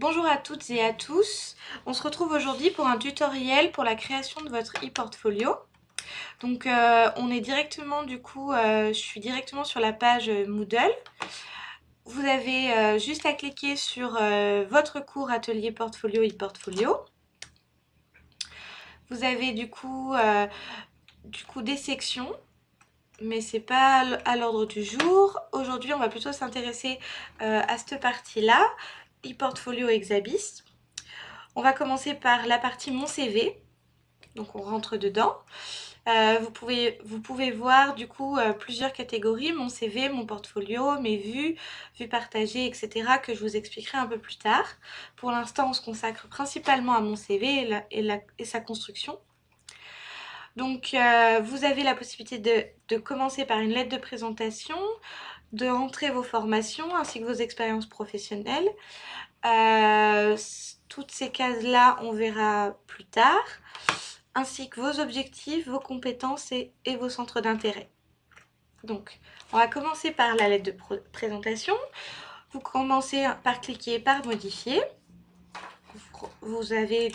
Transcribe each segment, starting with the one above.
Bonjour à toutes et à tous. On se retrouve aujourd'hui pour un tutoriel pour la création de votre e-portfolio. Donc on est directement je suis directement sur la page Moodle. Vous avez juste à cliquer sur votre cours atelier portfolio e-portfolio. Vous avez des sections, mais c'est pas à l'ordre du jour. Aujourd'hui, on va plutôt s'intéresser à cette partie-là, e-portfolio Exabis. On va commencer par la partie Mon CV. Donc on rentre dedans. Vous pouvez voir plusieurs catégories, mon CV, mon portfolio, mes vues, vues partagées, etc. que je vous expliquerai un peu plus tard. Pour l'instant, on se consacre principalement à mon CV et sa construction. Donc vous avez la possibilité de commencer par une lettre de présentation, de rentrer vos formations ainsi que vos expériences professionnelles. Toutes ces cases-là, on verra plus tard, ainsi que vos objectifs, vos compétences et vos centres d'intérêt. Donc, on va commencer par la lettre de présentation. Vous commencez par cliquer par modifier. Vous avez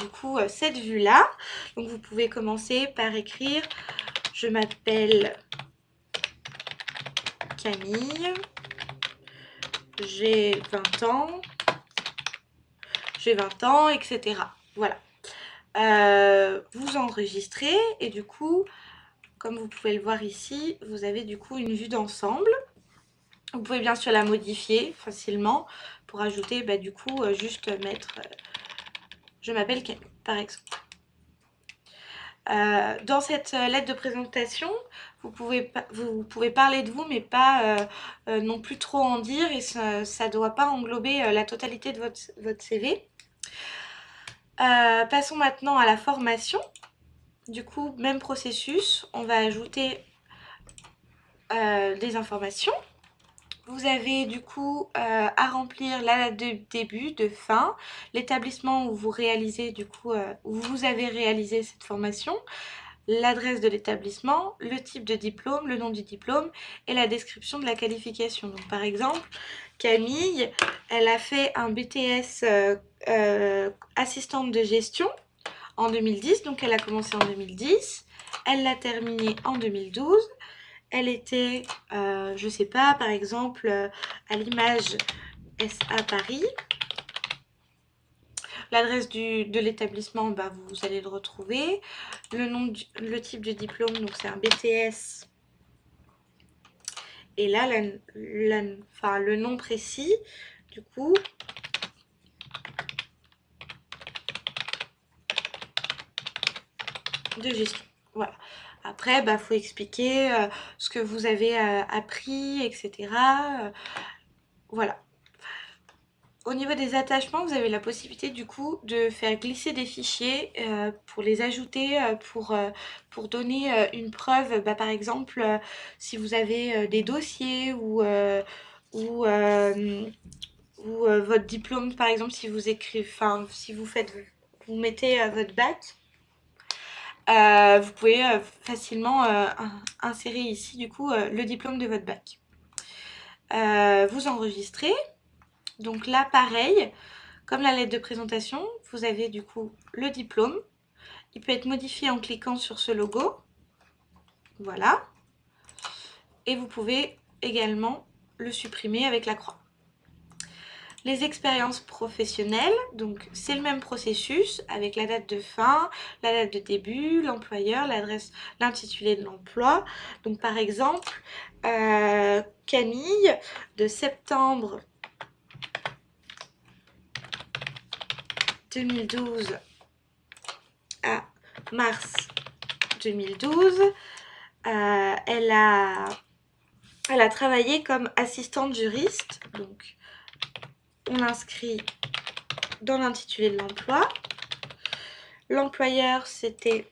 cette vue-là. Donc, vous pouvez commencer par écrire « Je m'appelle Camille, j'ai 20 ans, etc. » Voilà. Vous enregistrez et comme vous pouvez le voir ici, vous avez une vue d'ensemble. Vous pouvez bien sûr la modifier facilement pour ajouter juste mettre je m'appelle Camille par exemple. Dans cette lettre de présentation, vous pouvez parler de vous mais pas non plus trop en dire, et ça ne doit pas englober la totalité de votre CV. Passons maintenant à la formation. Même processus, on va ajouter des informations. Vous avez à remplir la date de début, de fin, l'établissement où vous réalisez où vous avez réalisé cette formation, l'adresse de l'établissement, le type de diplôme, le nom du diplôme et la description de la qualification. Donc par exemple, Camille, elle a fait un BTS assistante de gestion en 2010, donc elle a commencé en 2010, elle l'a terminé en 2012. Elle était, je sais pas, par exemple, à l'image SA Paris. L'adresse de l'établissement, vous allez le retrouver. Le type de diplôme, donc c'est un BTS. Et là, le nom précis, de gestion. Voilà. Après, faut expliquer ce que vous avez appris, etc. Voilà. Au niveau des attachements, vous avez la possibilité de faire glisser des fichiers pour les ajouter, pour donner une preuve. Par exemple, si vous avez des dossiers ou votre diplôme, par exemple, si vous mettez votre bac. Vous pouvez facilement insérer ici le diplôme de votre bac. Vous enregistrez. Donc là, pareil, comme la lettre de présentation, vous avez le diplôme. Il peut être modifié en cliquant sur ce logo. Voilà. Et vous pouvez également le supprimer avec la croix. Les expériences professionnelles, donc c'est le même processus avec la date de fin, la date de début, l'employeur, l'adresse, l'intitulé de l'emploi. Donc par exemple, Camille, de septembre 2012 à mars 2012, elle a travaillé comme assistante juriste. Donc on l'inscrit dans l'intitulé de l'emploi. L'employeur, c'était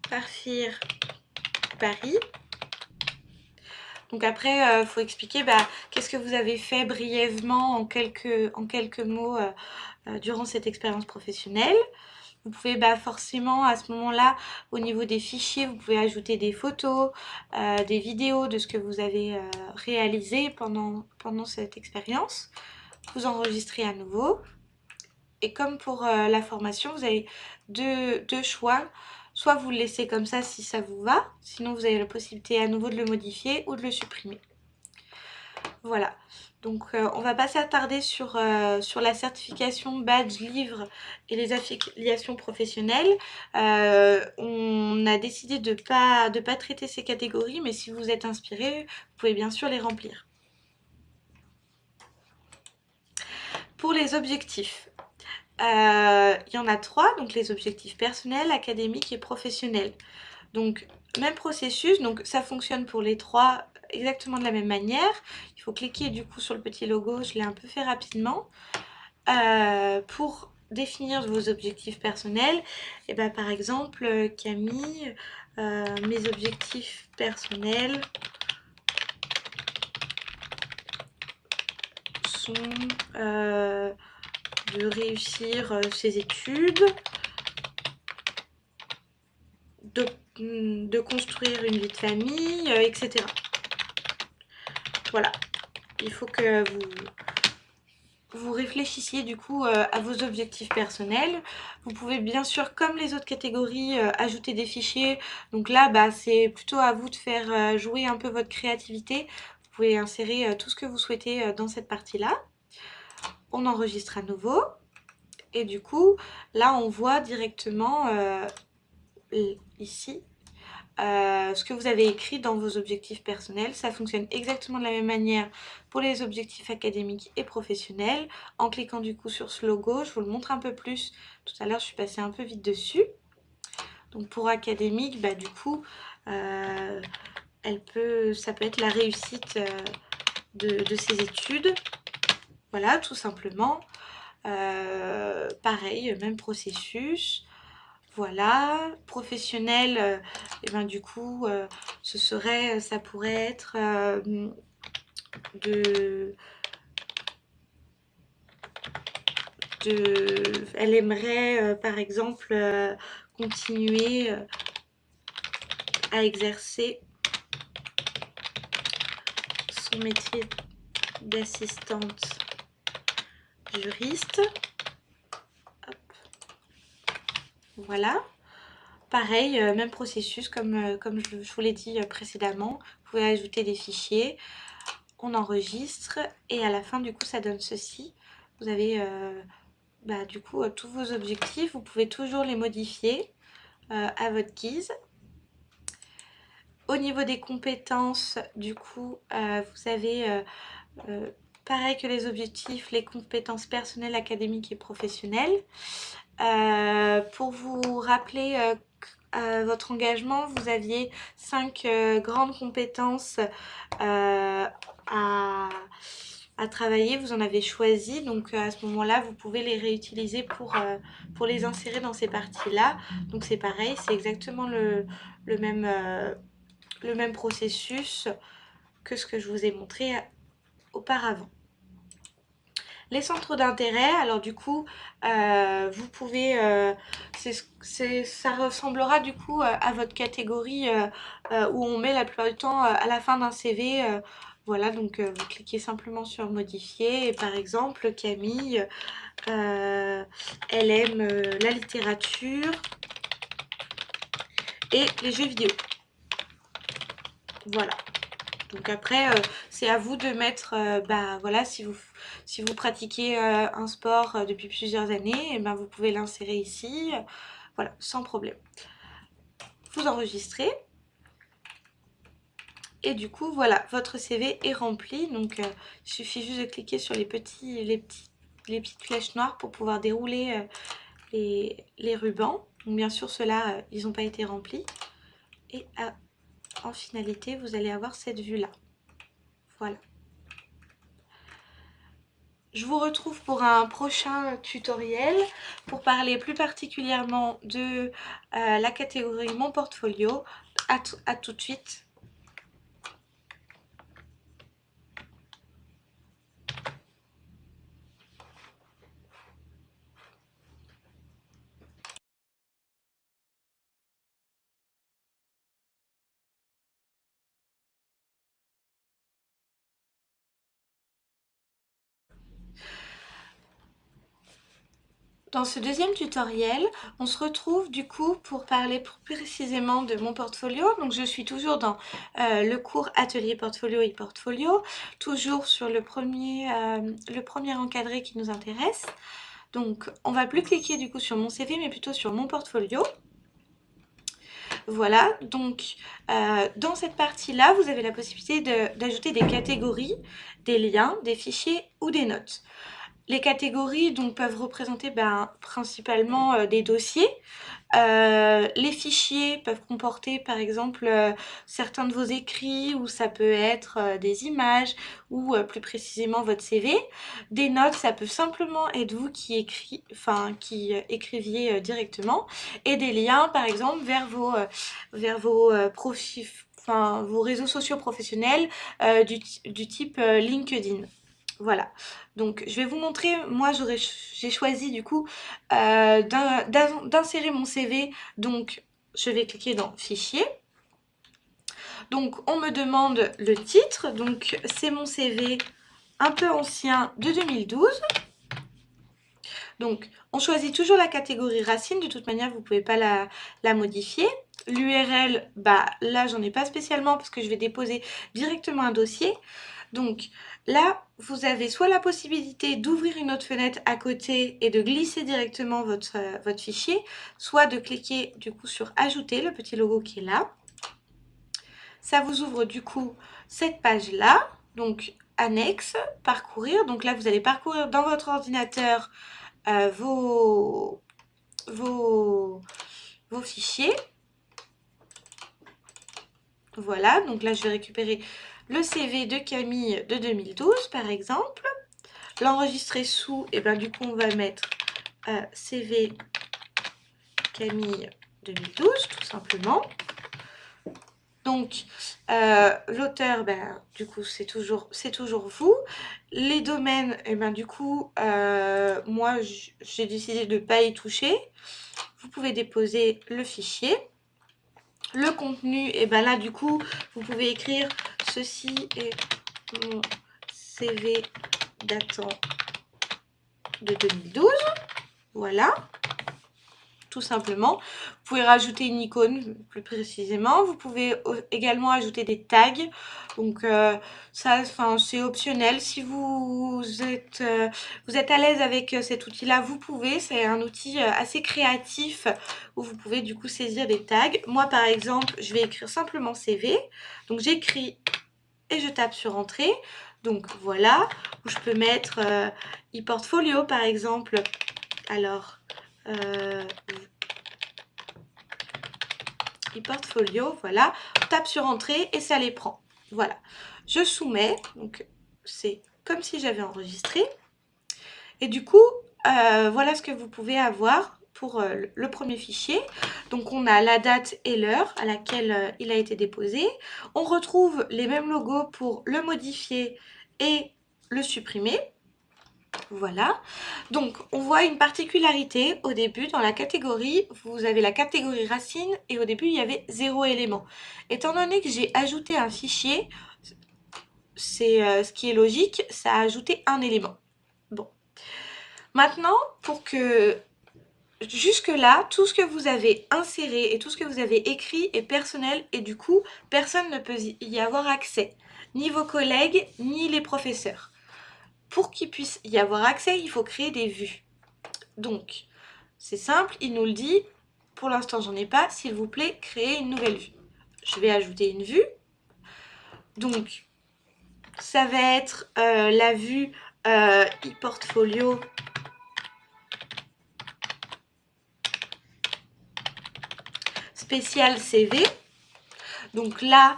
Parfir Paris. Donc après, il faut expliquer qu'est-ce que vous avez fait brièvement en quelques mots durant cette expérience professionnelle. Vous pouvez forcément à ce moment-là, au niveau des fichiers, vous pouvez ajouter des photos, des vidéos de ce que vous avez réalisé pendant cette expérience. vous enregistrez à nouveau. Et comme pour la formation, vous avez deux choix. Soit vous le laissez comme ça si ça vous va, sinon vous avez la possibilité à nouveau de le modifier ou de le supprimer. Voilà, donc on va pas s'attarder sur la certification badge livre et les affiliations professionnelles. On a décidé de pas traiter ces catégories, mais si vous êtes inspiré, vous pouvez bien sûr les remplir. Pour les objectifs, il y en a 3, donc les objectifs personnels, académiques et professionnels. Donc même processus, donc ça fonctionne pour les 3 exactement de la même manière. Il faut cliquer du coup sur le petit logo, je l'ai un peu fait rapidement. Pour définir vos objectifs personnels, et ben par exemple Camille, mes objectifs personnels sont de réussir ses études, de construire une vie de famille, etc. Voilà, il faut que vous réfléchissiez du coup à vos objectifs personnels. Vous pouvez bien sûr, comme les autres catégories, ajouter des fichiers. Donc là, bah, c'est plutôt à vous de faire jouer un peu votre créativité. Vous pouvez insérer tout ce que vous souhaitez dans cette partie-là. On enregistre à nouveau. Et du coup, là, on voit directement ici ce que vous avez écrit dans vos objectifs personnels. Ça fonctionne exactement de la même manière pour les objectifs académiques et professionnels. En cliquant du coup sur ce logo, je vous le montre un peu plus. Tout à l'heure, je suis passée un peu vite dessus. Donc pour académique, bah, du coup, ça peut être la réussite de ses études. Voilà, tout simplement. Pareil, même processus. Voilà, professionnel, et ben du coup, ça pourrait être elle aimerait par exemple continuer à exercer son métier d'assistante juriste. Hop. Voilà. Pareil, même processus comme je vous l'ai dit précédemment. Vous pouvez ajouter des fichiers, on enregistre et à la fin du coup ça donne ceci. Vous avez bah, du coup tous vos objectifs, vous pouvez toujours les modifier à votre guise. Au niveau des compétences, du coup, vous avez pareil que les objectifs, les compétences personnelles, académiques et professionnelles. Pour vous rappeler votre engagement, vous aviez 5 grandes compétences à travailler, vous en avez choisi, donc à ce moment-là, vous pouvez les réutiliser pour les insérer dans ces parties-là. Donc c'est pareil, c'est exactement le même processus que ce que je vous ai montré auparavant. Les centres d'intérêt, alors du coup, vous pouvez, ça ressemblera du coup à votre catégorie où on met la plupart du temps à la fin d'un CV. Voilà, donc vous cliquez simplement sur modifier et par exemple Camille, elle aime la littérature et les jeux vidéo. Voilà. Donc après, c'est à vous de mettre, bah voilà, si vous pratiquez un sport depuis plusieurs années, et ben vous pouvez l'insérer ici, voilà, sans problème. Vous enregistrez. Et du coup, voilà, votre CV est rempli. Donc, il suffit juste de cliquer sur les petites flèches noires pour pouvoir dérouler les rubans. Donc, bien sûr, ceux-là, ils n'ont pas été remplis. Et en finalité, vous allez avoir cette vue-là. Voilà. Je vous retrouve pour un prochain tutoriel pour parler plus particulièrement de la catégorie Mon portfolio. À tout de suite. Dans ce deuxième tutoriel, on se retrouve du coup pour parler plus précisément de mon portfolio. Donc je suis toujours dans le cours Atelier Portfolio et Portfolio, toujours sur le premier encadré qui nous intéresse. Donc on va plus cliquer du coup sur mon CV mais plutôt sur mon portfolio. Voilà, donc dans cette partie-là, vous avez la possibilité d'ajouter des catégories, des liens, des fichiers ou des notes. Les catégories donc, peuvent représenter principalement des dossiers. Les fichiers peuvent comporter par exemple certains de vos écrits, ou ça peut être des images, ou plus précisément votre CV. Des notes, ça peut simplement être vous qui écriviez directement. Et des liens par exemple vers vos profils, vos réseaux sociaux professionnels du type LinkedIn. Voilà, donc je vais vous montrer, moi j'ai choisi du coup d'insérer mon CV, donc je vais cliquer dans fichier. Donc on me demande le titre, donc c'est mon CV un peu ancien de 2012. Donc on choisit toujours la catégorie racine, de toute manière vous ne pouvez pas la modifier. L'URL, là j'en ai pas spécialement parce que je vais déposer directement un dossier. Donc là, vous avez soit la possibilité d'ouvrir une autre fenêtre à côté et de glisser directement votre fichier, soit de cliquer du coup sur ajouter, le petit logo qui est là. Ça vous ouvre du coup cette page-là, donc annexe, parcourir. Donc là, vous allez parcourir dans votre ordinateur vos fichiers. Voilà, donc là je vais récupérer le CV de Camille de 2012 par exemple. L'enregistrer sous, et du coup on va mettre CV Camille 2012 tout simplement. Donc l'auteur, du coup c'est toujours vous. Les domaines, du coup moi j'ai décidé de ne pas y toucher. Vous pouvez déposer le fichier. Le contenu, là du coup vous pouvez écrire ceci est mon CV datant de 2012. Voilà, tout simplement. Vous pouvez rajouter une icône plus précisément. Vous pouvez également ajouter des tags. Donc ça, c'est optionnel. Si vous êtes à l'aise avec cet outil-là, vous pouvez. C'est un outil assez créatif où vous pouvez du coup saisir des tags. Moi, par exemple, je vais écrire simplement CV. Donc j'écris et je tape sur Entrée. Donc voilà, où je peux mettre e-portfolio par exemple. Alors, e-portfolio, voilà, on tape sur Entrée et ça les prend. Voilà, je soumets, donc c'est comme si j'avais enregistré. Et du coup, voilà ce que vous pouvez avoir pour le premier fichier. Donc on a la date et l'heure à laquelle il a été déposé. On retrouve les mêmes logos pour le modifier et le supprimer. Voilà, donc on voit une particularité au début dans la catégorie, vous avez la catégorie racine et au début il y avait 0 élément. Étant donné que j'ai ajouté un fichier, c'est ce qui est logique, ça a ajouté un élément. Bon, maintenant pour que jusque là, tout ce que vous avez inséré et tout ce que vous avez écrit est personnel et du coup personne ne peut y avoir accès, ni vos collègues ni les professeurs. Pour qu'il puisse y avoir accès, il faut créer des vues. Donc, c'est simple, il nous le dit. Pour l'instant, j'en ai pas. S'il vous plaît, créez une nouvelle vue. Je vais ajouter une vue. Donc, ça va être la vue e-portfolio spécial CV. Donc là,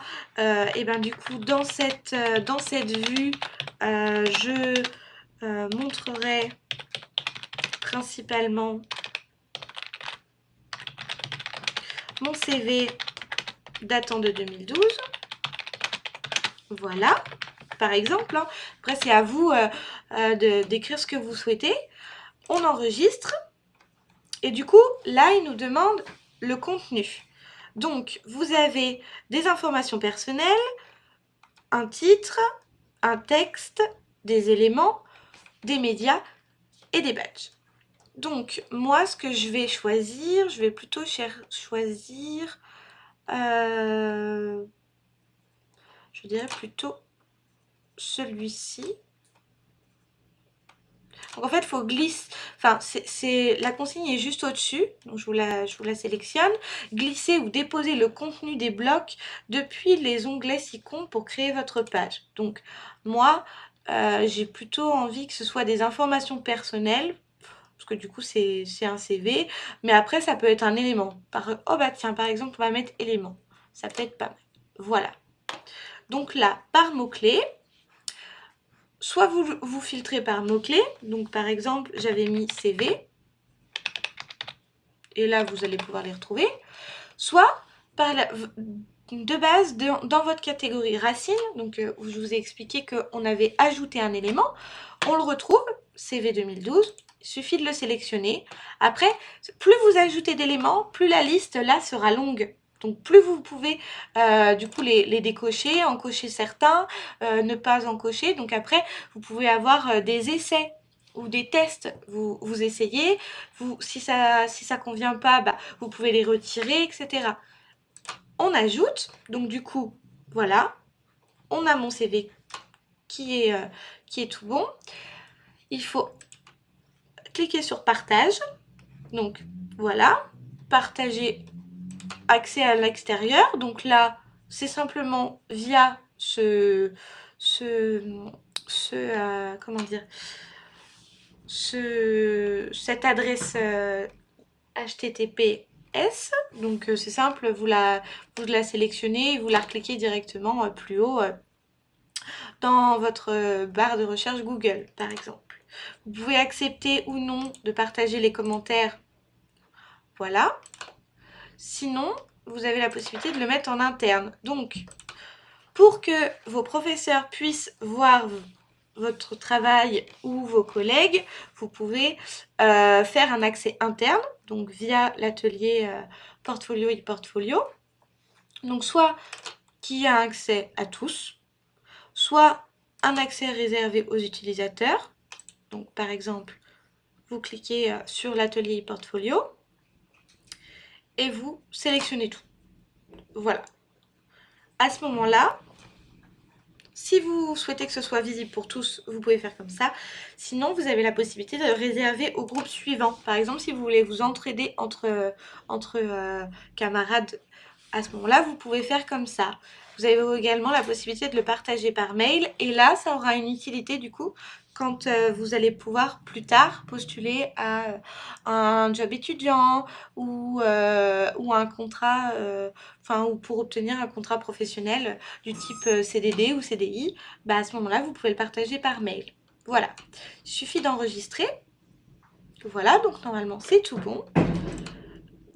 du coup, dans cette vue, je montrerai principalement mon CV datant de 2012. Voilà, par exemple. Hein. Après, c'est à vous d'écrire ce que vous souhaitez. On enregistre. Et du coup, là, il nous demande le contenu. Donc, vous avez des informations personnelles, un titre, un texte, des éléments, des médias et des badges. Donc, moi, ce que je vais choisir, je vais plutôt choisir, je dirais plutôt celui-ci. Donc en fait, il faut glisser, enfin, la consigne est juste au-dessus, donc je vous la sélectionne. Glisser ou déposer le contenu des blocs depuis les onglets SICOM pour créer votre page. Donc moi, j'ai plutôt envie que ce soit des informations personnelles, parce que du coup c'est un CV, mais après ça peut être un élément. Oh bah tiens, par exemple, on va mettre élément, ça peut être pas mal. Voilà. Donc là, par mots-clés, soit vous filtrez par mots-clés, donc par exemple j'avais mis CV, et là vous allez pouvoir les retrouver, soit par de base dans votre catégorie racine, donc je vous ai expliqué qu'on avait ajouté un élément, on le retrouve, CV 2012, il suffit de le sélectionner. Après, plus vous ajoutez d'éléments, plus la liste là sera longue. Donc plus vous pouvez du coup les décocher, en cocher certains, ne pas en cocher. Donc après, vous pouvez avoir des essais ou des tests, vous essayez, si ça convient pas, bah, vous pouvez les retirer, etc. On ajoute, donc du coup, voilà, on a mon CV qui est tout bon. Il faut cliquer sur partage, donc voilà, partager accès à l'extérieur, donc là, c'est simplement via comment dire, cette adresse HTTPS. Donc c'est simple, vous la sélectionnez et vous la recliquez directement plus haut dans votre barre de recherche Google, par exemple. Vous pouvez accepter ou non de partager les commentaires. Voilà. Sinon, vous avez la possibilité de le mettre en interne. Donc, pour que vos professeurs puissent voir votre travail ou vos collègues, vous pouvez faire un accès interne, donc via l'atelier Portfolio e-Portfolio. Donc soit qui a accès à tous, soit un accès réservé aux utilisateurs. Donc par exemple, vous cliquez sur l'atelier e-Portfolio et vous sélectionnez tout. Voilà. À ce moment-là, si vous souhaitez que ce soit visible pour tous, vous pouvez faire comme ça. Sinon, vous avez la possibilité de réserver au groupe suivant. Par exemple, si vous voulez vous entraider entre camarades, à ce moment-là, vous pouvez faire comme ça. Vous avez également la possibilité de le partager par mail. Et là, ça aura une utilité du coup quand vous allez pouvoir plus tard postuler à un job étudiant ou un contrat, ou pour obtenir un contrat professionnel du type CDD ou CDI, bah à ce moment-là, vous pouvez le partager par mail. Voilà, il suffit d'enregistrer. Voilà, donc normalement, c'est tout bon.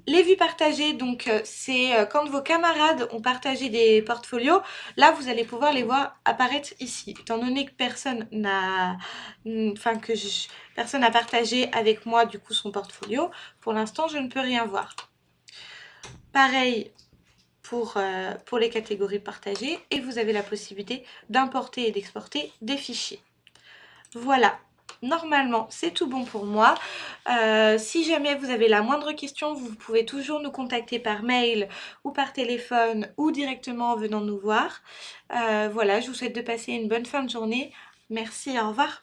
Les vues partagées, donc c'est quand vos camarades ont partagé des portfolios, là vous allez pouvoir les voir apparaître ici. Étant donné que personne n'a partagé avec moi du coup son portfolio, pour l'instant je ne peux rien voir. Pareil pour les catégories partagées et vous avez la possibilité d'importer et d'exporter des fichiers. Voilà. Normalement, c'est tout bon pour moi. Si jamais vous avez la moindre question, vous pouvez toujours nous contacter par mail ou par téléphone ou directement en venant nous voir. Voilà, je vous souhaite de passer une bonne fin de journée. Merci, au revoir.